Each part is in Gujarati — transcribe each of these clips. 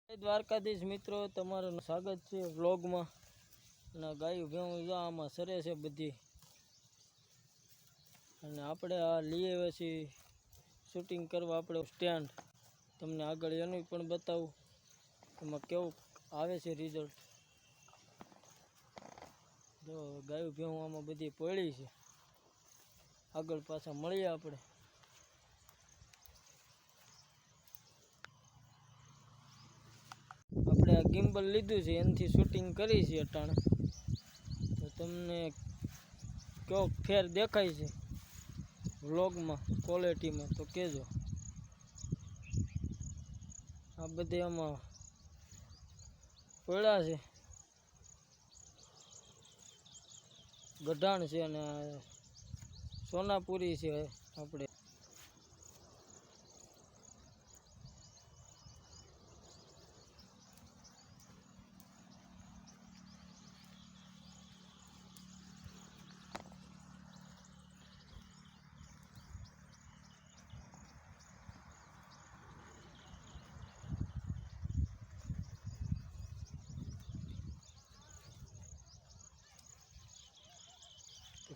દ્વારકાધીશ મિત્રો, તમારું સ્વાગત છે વ્લોગમાં. અને ગાયું ભેવું આમાં સરે છે બધી. અને આપણે આ લઈ આવ્યા છીએ શૂટિંગ કરવા આપણે સ્ટેન્ડ. તમને આગળ એનું પણ બતાવું એમાં કેવું આવે છે રિઝલ્ટ. જો ગાયું ભેવું આમાં બધી પડી છે. આગળ પાછા મળીએ આપણે. આપણે આ ગિમ્બલ લીધું છે એનાથી શૂટિંગ કરી છે અટાણે. તો તમને કયો ફેર દેખાય છે વ્લોગમાં ક્વોલિટીમાં તો કહેજો. આ બધે આમાં પડ્યા છે ગઢાણ છે અને સોનાપુરી છે આપણે.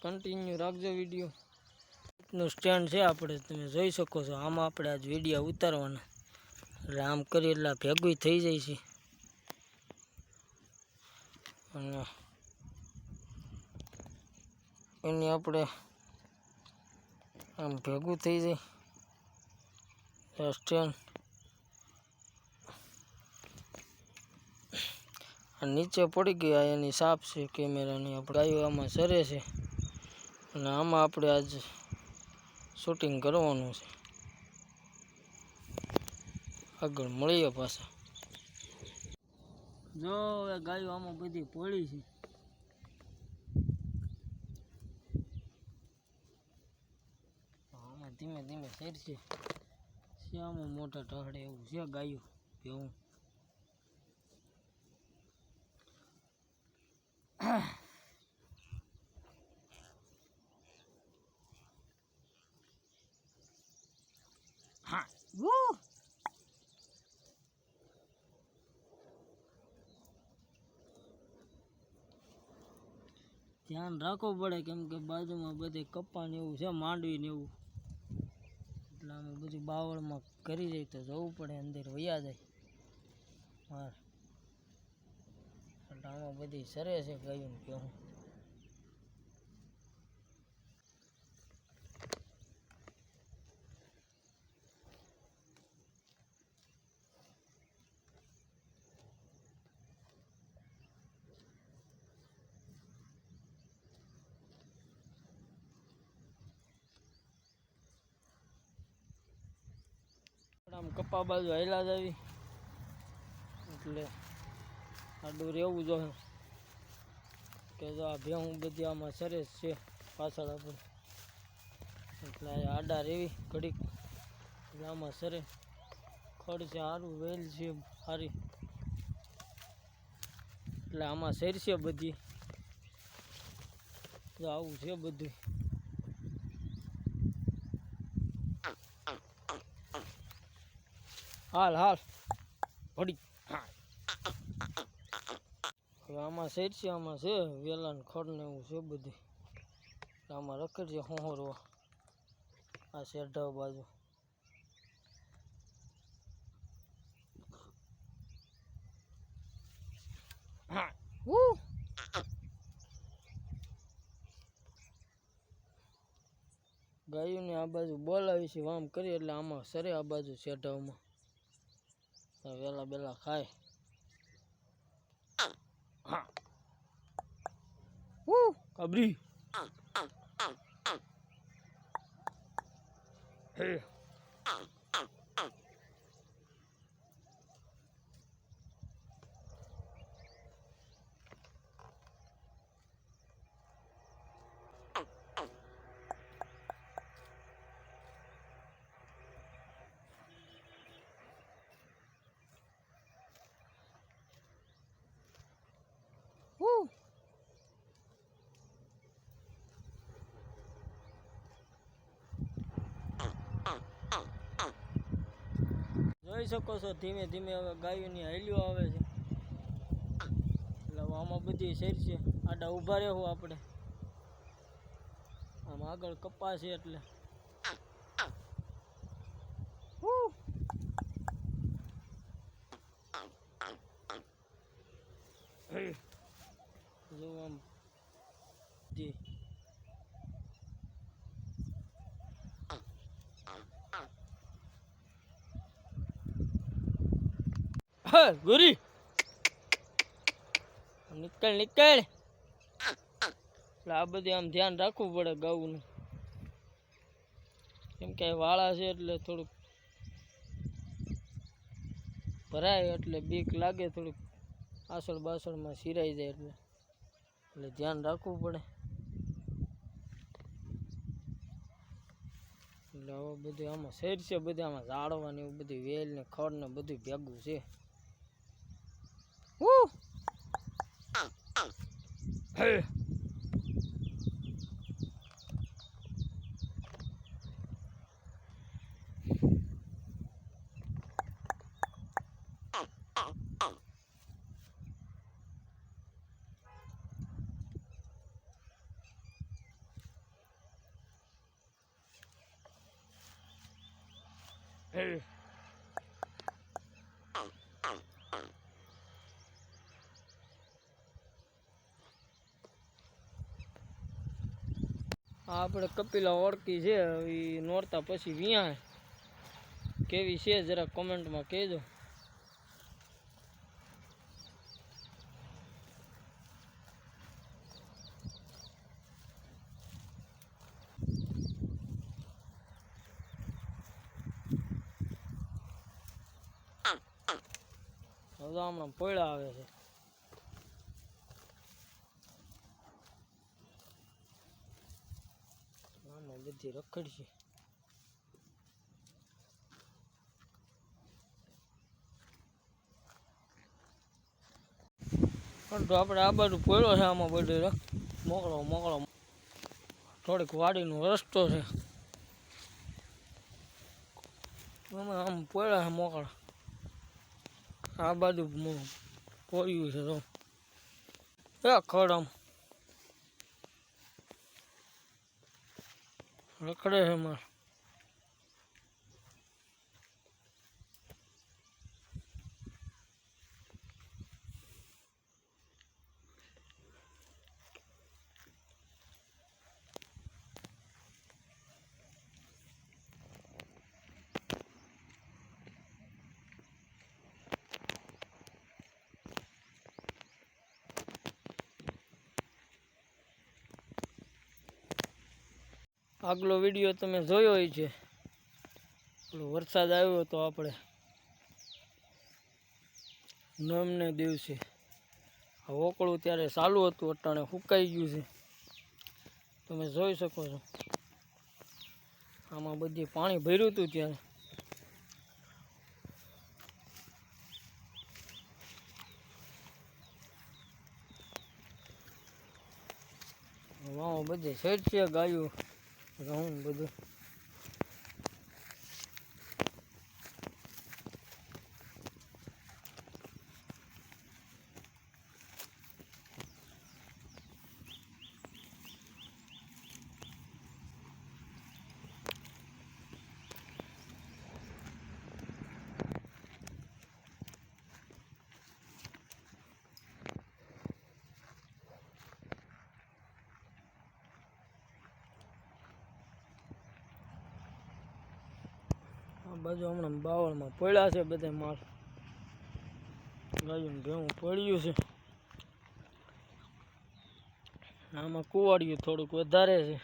કન્ટિન્યુ રાખજો વિડીયો. નું સ્ટેન્ડ છે આપણે, તમે જોઈ શકો છો. આમાં આપણે આજ વિડીયો ઉતારવાના. એટલે આમ કરી એટલે ભેગું થઈ જાય છે. અને એની આપણે આમ ભેગું થઈ જાય સ્ટેન્ડ. નીચે પડી ગયા એની સાપ છે કેમેરાની. આપણે ગાયો આમાં સરે છે અને આમાં આપણે આજ શૂટિંગ કરવાનું છે. આગળ મળીએ પાછા. જો હવે ગાયો આમાં બધી પડી છે. આમાં ધીમે ધીમે સરશે. આમાં મોટા ટાળે એવું છે ગાયું ભેવું. હા ધ્યાન રાખવું પડે કેમ કે બાજુમાં બધે કપ્પા ને એવું છે, માંડવી ને એવું. એટલે આમાં બધું બાવળમાં કરી જાય તો જવું પડે, અંદર વયા જાય માર. એટલે આમાં બધી સરે છે ગાયું કે હું. આમ કપ્પા બાજુ હેલા જ આવી એટલે આડું રહેવું જોઈએ કે જો આ ભેહું બધી આમાં સરસ છે પાછળ આપણે. એટલે આડા રેવી ઘડીક એટલે આમાં સરે. ખડ છે સારું, વેલ છે સારી એટલે આમાં સરશે બધી. તો આવું છે બધું. હાલ હાલ ઘડી. હવે આમાં સરશે, આમાં છે વેલા ને ખડ ને એવું છે બધું. આમાં રખડશે હોહરવા આ શેઢાવ બાજુ. હા ગાયોને આ બાજુ બોલાવી છે આમ કરી એટલે આમાં સરે આ બાજુ શેઢાવમાં. વેલા બેલા ખાય. હા કબરી હે. જોઈ શકો છો ધીમે ધીમે હવે ગાયોની હાલ્યો આવે છે એટલે આમાં બધી શેર છે આડા ઊભા રહેવું આપણે આમ આગળ કપાસ છે એટલે જો આમ જી હા ગુરી નીકળ નીકળ એટલે આ બધી આમ ધ્યાન રાખવું પડે ગાઉનું કેમ કે વાળા છે એટલે થોડુંક ભરાય એટલે બીક લાગે થોડુંક આસળ બાસળમાં સિરાઈ જાય એટલે ધ્યાન રાખવું પડે એટલે હવે બધું આમાં શેર છે બધું આમાં ઝાડવા ને એવું બધું વેલ ને ખડ ને બધું ભેગું છે આપણે કપિલા ઓળખી છે એ નોરતા પછી વિયા કેવી છે જરા કોમેન્ટમાં કહેજો હવે હમણાં પોયળા આવે છે આમાં બધી રખડશે પણ તો આપણે આ બાજુ પોયળો છે આમાં બધે મોકળો મોકળો થોડીક વાડીનો રસ્તો છે આમાં આમ પોયળા છે મોકળા આ બાજુ પોળ્યું છે તો ખડ આમ રખડે છે મારે આગલો વિડીયો તમે જોયો હોય છે વરસાદ આવ્યો તો આપણે નમને દિવસે ઓકળું ત્યારે ચાલુ હતું અટાણે સુકાઈ ગયું છે તમે જોઈ શકો છો આમાં બધી પાણી ભર્યું હતું ત્યારે વાવ બધે સેટ છે ગાયું ઘઉં બધું બાજુ હમણાં બાવળમાં પડ્યા છે બધા માલ ગાયું ભેવું પડ્યું છે આમાં કુવાડિયું થોડુંક વધારે છે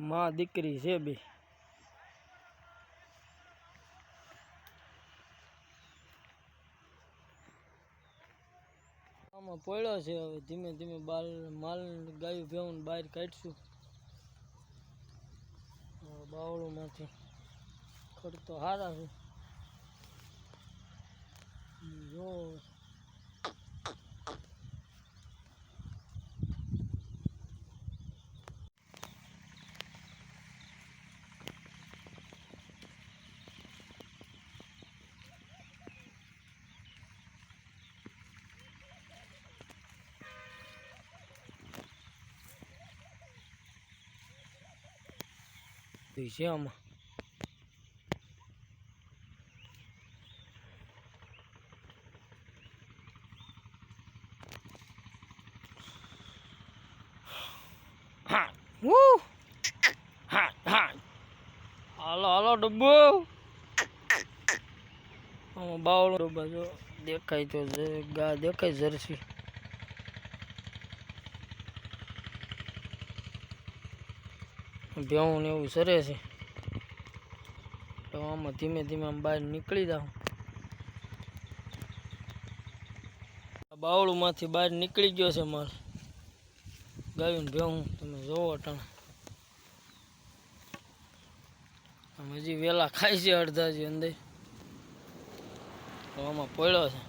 માં દીકરી છે બે. આમાં પડ્યો છે. હવે ધીમે ધીમે માલ ગાયું ભેવું બહાર કાઢશું બાવળોમાંથી. ખડ તો સારા છે જો. છે આમાં હાલો હાલો ડબ્બો. આમાં બાવળો ડબ્બા જો દેખાય તો ગા દેખાય જર્સી. ભેવું ને એવું સરે છે તો આમાં ધીમે ધીમે આમ બહાર નીકળી જાઉં. બાવળુંમાંથી બહાર નીકળી ગયો છે માલ ગાયું ને ભેવું. તમે જોવો ટાણા આમ હજી વેલા ખાય છે અડધાજી અંદર. તો આમાં પડ્યો છે.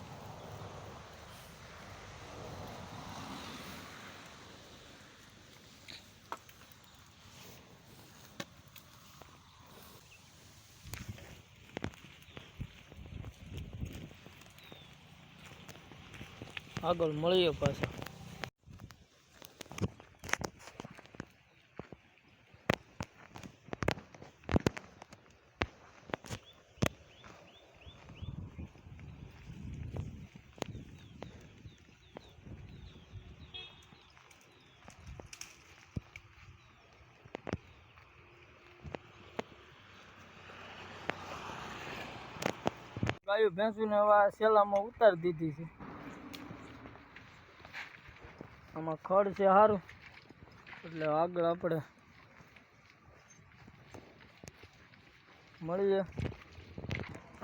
આગળ મળીએ પાછા. ગાયું ભેંસુને હવે સેલામાં ઉતારી દીધી છે. આમાં ખડ છે સારું એટલે આગળ આપણે મળીએ.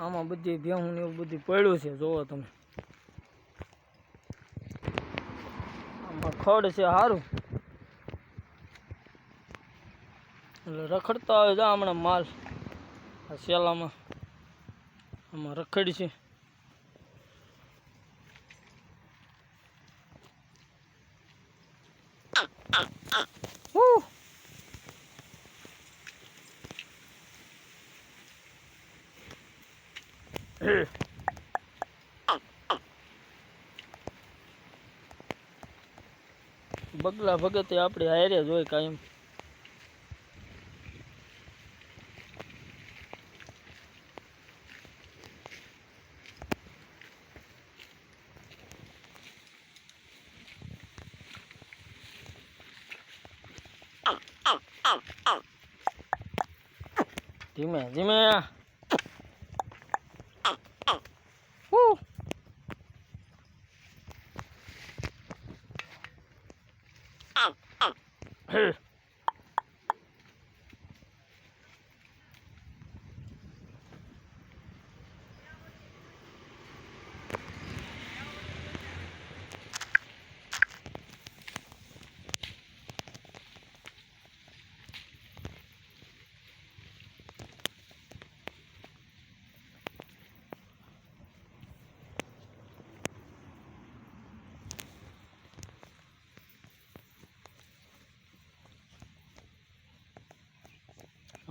આમાં બધી ભેહું ને એવું બધું પડ્યું છે જોવો તમે. આમાં ખડ છે સારું એટલે રખડતા હોય જા હમણાં માલ આ સેલામાં. આમાં રખડ છે. બગલા ભગતે આપણે હારે જ હોય કાયમ. ધીમે ધીમે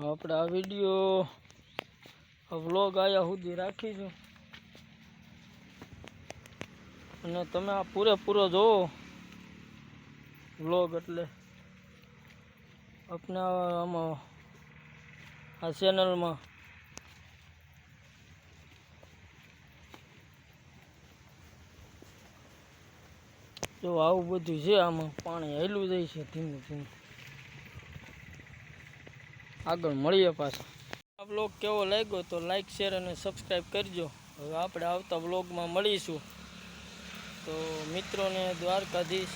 આપણે આ વિડીયો વ્લોગ આયા સુધી રાખીશું અને તમે આ પૂરેપૂરો જોવો વ્લોગ. એટલે આપણે આમાં આ ચેનલમાં જો આવું બધું છે. આમાં પાણી હેલું જાય છે ધીમે ધીમે. આગળ મળીએ પાછા. આ બ્લોગ કેવો લાગ્યો તો લાઈક શેર અને સબસ્ક્રાઈબ કરજો. હવે આપણે આવતા બ્લોગમાં મળીશું. તો મિત્રોને દ્વારકાધીશ.